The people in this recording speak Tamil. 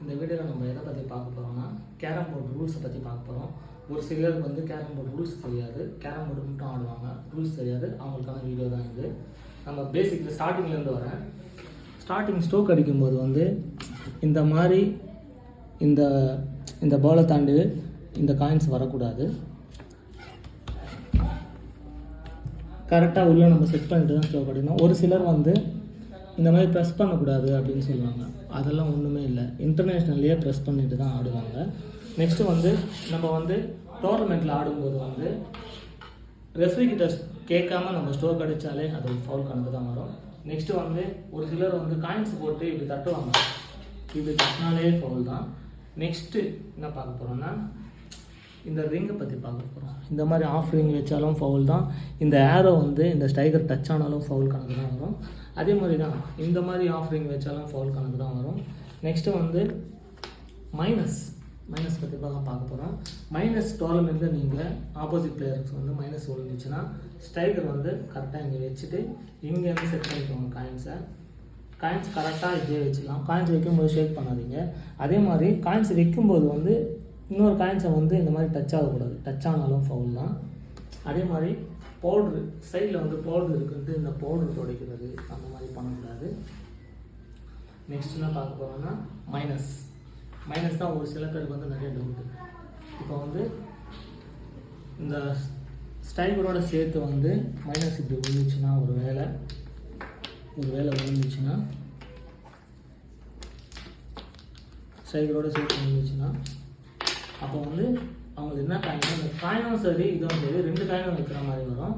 இந்த வீடியோவில் நம்ம எதை பற்றி பார்க்க போகிறோம்னா கேரம் போர்டு ரூல்ஸை பற்றி பார்க்க போகிறோம். ஒரு சிலருக்கு வந்து கேரம் போர்டு ரூல்ஸ் தெரியாது, கேரம் போர்டு மட்டும் ஆடுவாங்க, ரூல்ஸ் தெரியாது, அவங்களுக்கான வீடியோ தான் இது. நம்ம பேசிக்கில் ஸ்டார்டிங்லேருந்து வரேன். ஸ்டார்டிங் ஸ்ட்ரோக் அடிக்கும்போது வந்து இந்த மாதிரி இந்த பாலை தாண்டி இந்த காயின்ஸ் வரக்கூடாது. கரெக்டாக உள்ளே நம்ம செட் பண்ணிட்டு தான் ஸ்ட்ரோக் அடிக்கணும். ஒரு சிலர் வந்து இந்த மாதிரி ப்ரெஸ் பண்ணக்கூடாது அப்படின்னு சொல்லுவாங்க. அதெல்லாம் ஒன்றுமே இல்லை, இன்டர்நேஷ்னல்லையே ப்ரெஸ் பண்ணிட்டு தான் ஆடுவாங்க. நெக்ஸ்ட்டு வந்து நம்ம வந்து டோர்னமெண்ட்டில் ஆடும்போது வந்து ரெஃப்ரி கிட்ட கேட்காம நம்ம ஸ்ட்ரோக் அடித்தாலே அது ஒரு ஃபவுல் கணக்கு தான் வரும். நெக்ஸ்ட்டு வந்து ஒரு சிலர் வந்து காயின்ஸ் போட்டு இப்படி தட்டுவாங்க, இப்படி தட்டினாலே ஃபவுல் தான். நெக்ஸ்ட்டு என்ன பார்க்க போகிறோம்னா இந்த ரிங்கை பற்றி பார்க்க போகிறோம். இந்த மாதிரி ஆஃப் ரிங் வச்சாலும் ஃபவுல் தான். இந்த ஏரோ வந்து இந்த ஸ்ட்ரைக்கர் டச் ஆனாலும் ஃபவுல் கணக்கு தான் வரும். அதே மாதிரி தான் இந்த மாதிரி ஆஃப் ரிங் வச்சாலும் ஃபவுல் கணக்கு தான் வரும். நெக்ஸ்ட்டு வந்து மைனஸ் பற்றி பார்க்க போகிறோம். மைனஸ் டோர்னமெண்ட்டில் நீங்கள் ஆப்போசிட் பிளேயருக்கு வந்து மைனஸ் விழுந்துச்சுன்னா ஸ்ட்ரைக்கர் வந்து கரெக்டாக இங்கே வச்சுட்டு இங்கேருந்து செட் பண்ணிக்கோங்க காயின்ஸ் கரெக்டாக இதே வச்சுக்கலாம். காயின்ஸ் வைக்கும்போது ஷேக் பண்ணாதீங்க. அதே மாதிரி காயின்ஸ் வைக்கும்போது வந்து இன்னொரு காயின்ஸை வந்து இந்த மாதிரி டச் ஆகக்கூடாது, டச் ஆனாலும் ஃபவுல் தான். அதே மாதிரி பவுட்ரு சைடில் வந்து பவுட்ரு இருக்குன்ட்டு இந்த பவுட்ரு துடைக்கிறது அந்த மாதிரி பண்ணக்கூடாது. நெக்ஸ்ட் என்ன பார்க்க போகிறோம்னா மைனஸ் தான் ஒரு சில பேருக்கு வந்து நிறைய டவுட்டு. இப்போ வந்து இந்த ஸ்ட்ரைக்கரோட சேர்த்து வந்து மைனஸ் இப்படி விழுந்துச்சுன்னா ஒரு வேளை விழுந்துச்சுன்னா ஸ்ட்ரைக்கரோட சேர்த்து விழுந்துச்சுன்னா அப்போ வந்து அவங்களுக்கு என்ன காயினோ இந்த காயினும் சரி இதுவும் சரி 2 காயினும் வைக்கிற மாதிரி வரும்.